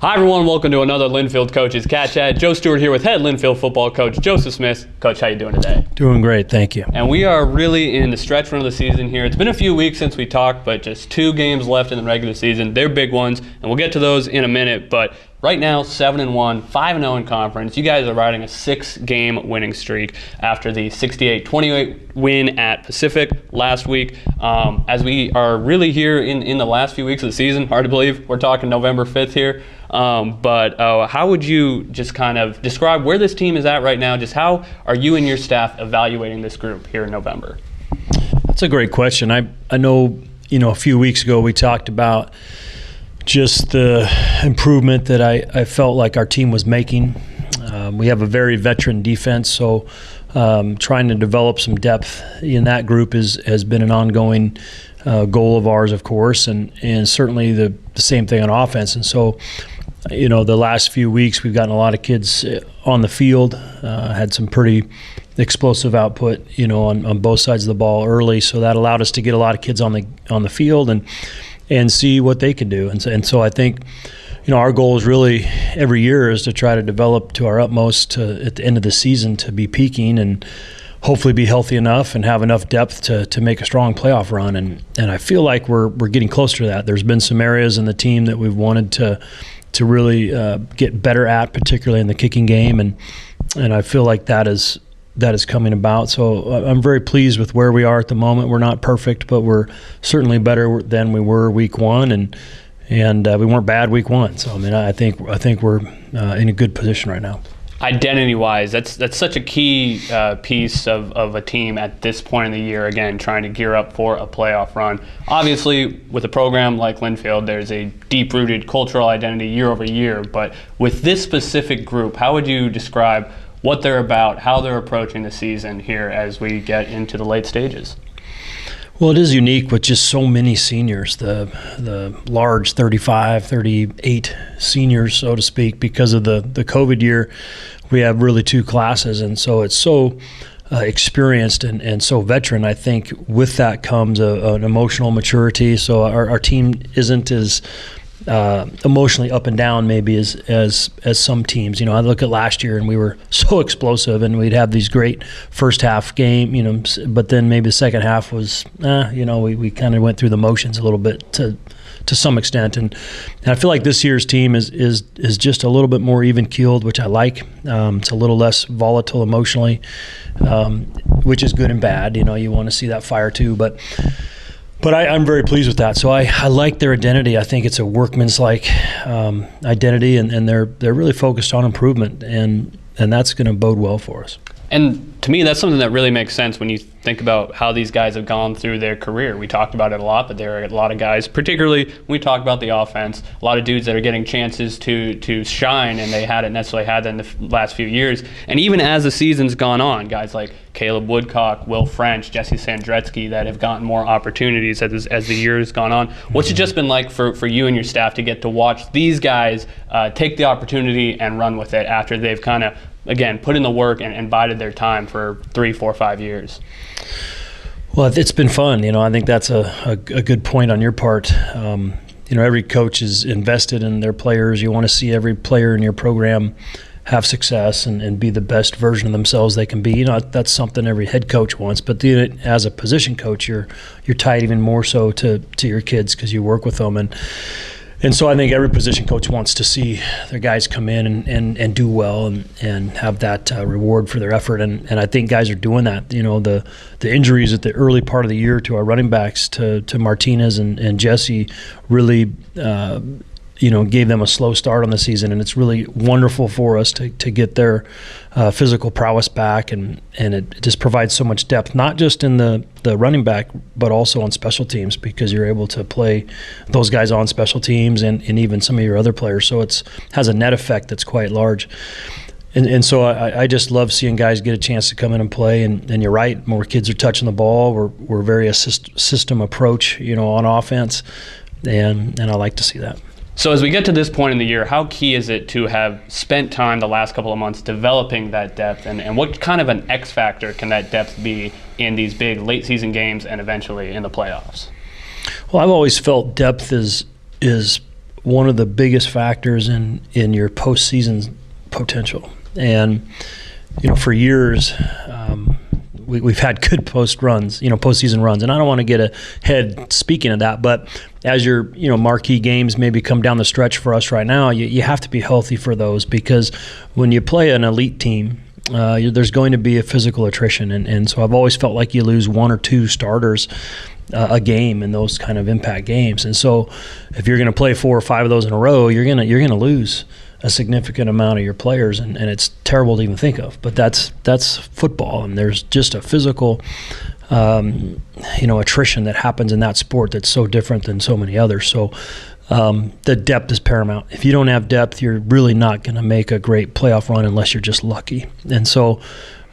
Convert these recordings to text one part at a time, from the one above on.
Hi everyone, welcome to another Linfield Coaches CatChat. Joe Stewart here with head Linfield football coach Joseph Smith. Coach, how you doing today? Doing great, thank you. And we are really in the stretch run of the season here. It's been a few weeks since we talked, but just 2 games left in the regular season. They're big ones, and we'll get to those in a minute. But right now, 7-1, 5-0 in conference. You guys are riding a 6-game winning streak after the 68-28 win at Pacific last week. As we are really here in the last few weeks of the season, hard to believe we're talking November 5th here. But how would you just kind of describe where this team is at right now? Just how are you and your staff evaluating this group here in November? That's a great question. I know, a few weeks ago we talked about just the improvement that I felt like our team was making. We have a very veteran defense, so trying to develop some depth in that group has been an ongoing goal of ours, of course, and certainly the same thing on offense. And so, the last few weeks we've gotten a lot of kids on the field, had some pretty explosive output, on both sides of the ball early, so that allowed us to get a lot of kids on the field and see what they can do. And so I think, our goal is really every year is to try to develop to our utmost at the end of the season to be peaking and hopefully be healthy enough and have enough depth to make a strong playoff run. And I feel like we're getting closer to that. There's been some areas in the team that we've wanted to really get better at, particularly in the kicking game, and I feel like that is coming about. So I'm very pleased with where we are at the moment. We're not perfect, but we're certainly better than we were week one, and we weren't bad week one. So I think we're in a good position right now. Identity-wise, that's such a key piece of a team at this point in the year, again, trying to gear up for a playoff run. Obviously, with a program like Linfield, there's a deep-rooted cultural identity year over year, but with this specific group, how would you describe what they're about, how they're approaching the season here as we get into the late stages? Well, it is unique with just so many seniors, the large 35, 38 seniors, so to speak. Because of the COVID year, we have really 2 classes, and so it's so experienced and so veteran. I think with that comes an emotional maturity. So our team isn't as emotionally up and down maybe as some teams. I look at last year and we were so explosive and we'd have these great first half game, but then maybe the second half was, we kind of went through the motions a little bit to some extent. And I feel like this year's team is just a little bit more even keeled, which I like. It's a little less volatile emotionally, which is good and bad. You want to see that fire too, but I'm very pleased with that. So I like their identity. I think it's a workman's-like identity, and they're really focused on improvement, and that's going to bode well for us. And to me, that's something that really makes sense when you think about how these guys have gone through their career. We talked about it a lot, but there are a lot of guys, particularly when we talk about the offense, a lot of dudes that are getting chances to shine, and they hadn't necessarily had that in the last few years. And even as the season's gone on, guys like Caleb Woodcock, Will French, Jesse Sandretsky that have gotten more opportunities as the year has gone on. What's it just been like for you and your staff to get to watch these guys take the opportunity and run with it after they've kind of, again, put in the work and bided their time for 3, 4, 5 years? Well, it's been fun. I think that's a good point on your part. Every coach is invested in their players. You want to see every player in your program have success and be the best version of themselves they can be. That's something every head coach wants. But as a position coach, you're tied even more so to your kids because you work with them. And so I think every position coach wants to see their guys come in and do well and have that reward for their effort. And I think guys are doing that. The injuries at the early part of the year to our running backs, to Martinez and Jesse, really gave them a slow start on the season. And it's really wonderful for us to get their physical prowess back. And it just provides so much depth, not just in the running back, but also on special teams, because you're able to play those guys on special teams and even some of your other players. So it has a net effect that's quite large. And so I just love seeing guys get a chance to come in and play. And you're right, more kids are touching the ball. We're very system approach, on offense. And I like to see that. So as we get to this point in the year, how key is it to have spent time the last couple of months developing that depth, and what kind of an X factor can that depth be in these big late season games and eventually in the playoffs? Well, I've always felt depth is one of the biggest factors in your postseason potential. And for years, we've had good postseason runs, and I don't want to get ahead speaking of that, but as your marquee games maybe come down the stretch for us right now, you have to be healthy for those, because when you play an elite team, there's going to be a physical attrition, and so I've always felt like you lose one or two starters a game in those kind of impact games. And so if you're going to play 4 or 5 of those in a row, you're going to lose a significant amount of your players, and it's terrible to even think of, but that's football, and there's just a physical attrition that happens in that sport that's so different than so many others. So the depth is paramount. If you don't have depth, you're really not going to make a great playoff run unless you're just lucky. And so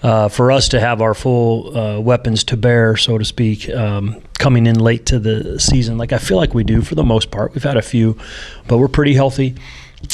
for us to have our full weapons to bear, so to speak, coming in late to the season, like I feel like we do for the most part. We've had a few, but we're pretty healthy.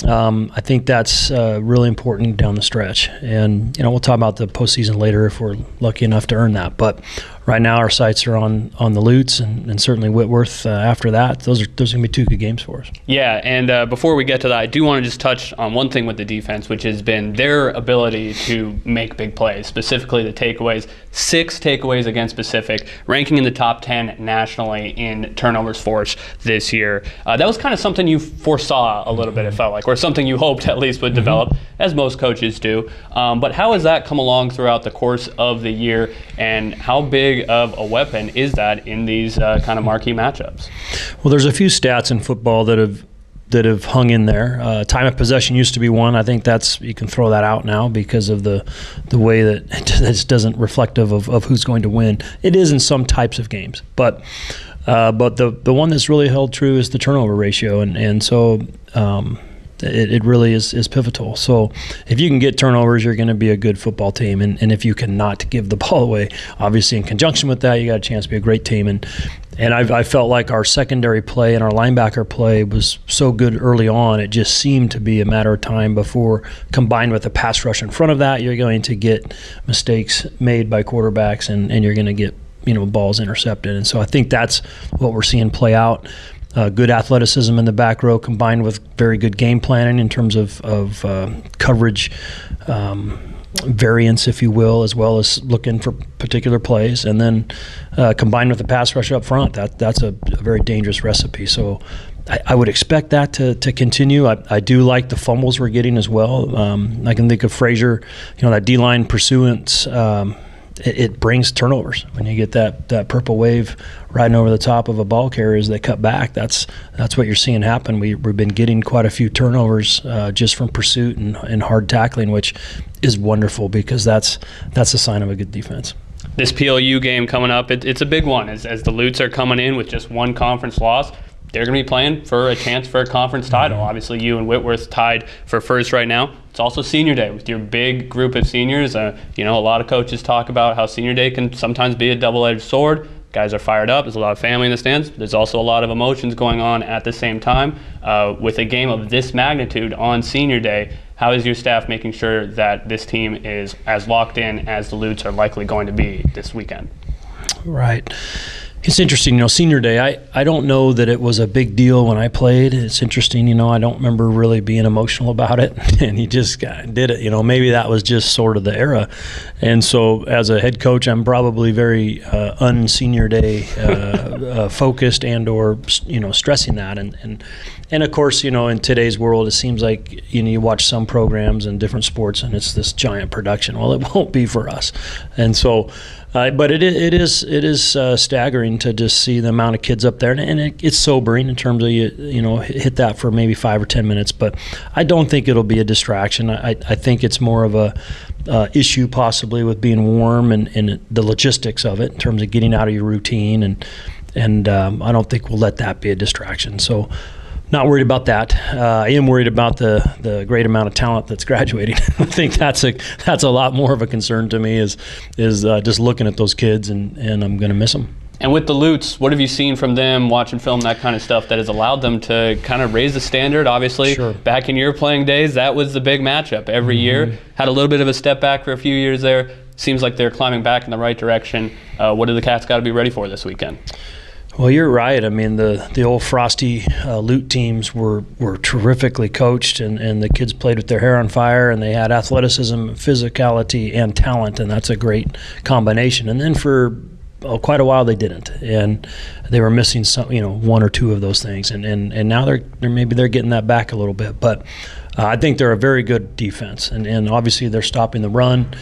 I think that's really important down the stretch. And, we'll talk about the postseason later if we're lucky enough to earn that. But right now our sights are on the Lutes and certainly Whitworth after that. Those are going to be 2 good games for us. Yeah, and before we get to that, I do want to just touch on one thing with the defense, which has been their ability to make big plays, specifically the takeaways. 6 takeaways against Pacific, ranking in the top 10 nationally in turnovers forced this year. That was kind of something you foresaw a little bit, it felt like, or something you hoped at least would develop, as most coaches do. But how has that come along throughout the course of the year, and how big of a weapon is that in these kind of marquee matchups? Well, there's a few stats in football that have hung in there. Time of possession used to be one. I think you can throw that out now because of the way that it doesn't reflective of who's going to win. It is in some types of games, but the one that's really held true is the turnover ratio, and so it really is pivotal. So if you can get turnovers, you're going to be a good football team, and if you cannot give the ball away, obviously in conjunction with that, you got a chance to be a great team. And I felt like our secondary play and our linebacker play was so good early on, it just seemed to be a matter of time before, combined with the pass rush in front of that, you're going to get mistakes made by quarterbacks, and you're going to get balls intercepted. And so I think that's what we're seeing play out. Good athleticism in the back row combined with very good game planning in terms of coverage variance, if you will, as well as looking for particular plays, and then combined with the pass rush up front, that's a very dangerous recipe. So I would expect that to continue. I do like the fumbles we're getting as well. I can think of Frazier, that D-line pursuance. It brings turnovers when you get that purple wave riding over the top of a ball carrier as they cut back. That's what you're seeing happen. We've been getting quite a few turnovers just from pursuit and hard tackling, which is wonderful because that's a sign of a good defense. This PLU game coming up, it's a big one. As the Lutes are coming in with just one conference loss, they're going to be playing for a chance for a conference title. Obviously, you and Whitworth tied for first right now. It's also senior day with your big group of seniors. A lot of coaches talk about how senior day can sometimes be a double-edged sword. Guys are fired up. There's a lot of family in the stands. There's also a lot of emotions going on at the same time. With a game of this magnitude on senior day, how is your staff making sure that this team is as locked in as the Lutes are likely going to be this weekend? Right. It's interesting, senior day, I don't know that it was a big deal when I played. It's interesting, I don't remember really being emotional about it, and he just did it. Maybe that was just sort of the era. And so as a head coach, I'm probably very un-senior day focused and or, stressing that. And of course, in today's world, it seems like, you watch some programs in different sports and it's this giant production. Well, it won't be for us. And so, but it is staggering to just see the amount of kids up there, and it's sobering in terms of hit that for maybe 5 or 10 minutes. But I don't think it'll be a distraction. I think it's more of a issue possibly with being warm and the logistics of it in terms of getting out of your routine, and I don't think we'll let that be a distraction. So. Not worried about that. I am worried about the great amount of talent that's graduating. I think that's a lot more of a concern to me is just looking at those kids, and I'm going to miss them. And with the Lutes, what have you seen from them, watching film, that kind of stuff, that has allowed them to kind of raise the standard? Obviously, sure. Back in your playing days, that was the big matchup every year. Had a little bit of a step back for a few years there. Seems like they're climbing back in the right direction. What do the Cats got to be ready for this weekend? Well, you're right. I mean, the old Frosty Lute teams were terrifically coached, and the kids played with their hair on fire, and they had athleticism, physicality, and talent, and that's a great combination. And then for quite a while they didn't, and they were missing some, one or two of those things, and now they're getting that back a little bit. But I think they're a very good defense, and obviously they're stopping the run.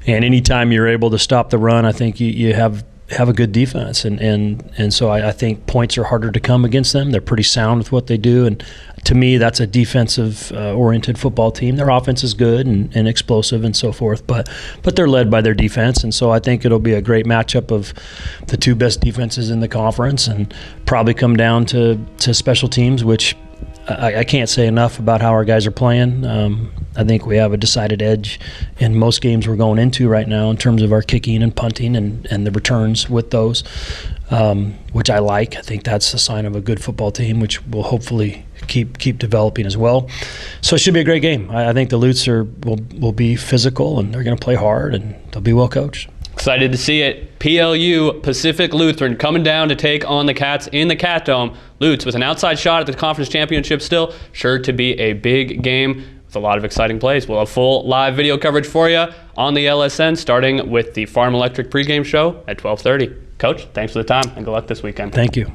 And anytime you're able to stop the run, I think you have a good defense, and so I think points are harder to come against them. They're pretty sound with what they do, and to me, that's a defensive oriented football team. Their offense is good and explosive and so forth, but they're led by their defense, and so I think it'll be a great matchup of the two best defenses in the conference, and probably come down to special teams, which I can't say enough about how our guys are playing. I think we have a decided edge in most games we're going into right now in terms of our kicking and punting and the returns with those, which I like. I think that's a sign of a good football team, which will hopefully keep developing as well. So it should be a great game. I think the Lutes will be physical, and they're going to play hard, and they'll be well coached. Excited to see it. PLU, Pacific Lutheran, coming down to take on the Cats in the Cat Dome. Lutes with an outside shot at the conference championship still. Sure to be a big game with a lot of exciting plays. We'll have full live video coverage for you on the LSN, starting with the Farm Electric pregame show at 12:30. Coach, thanks for the time, and good luck this weekend. Thank you.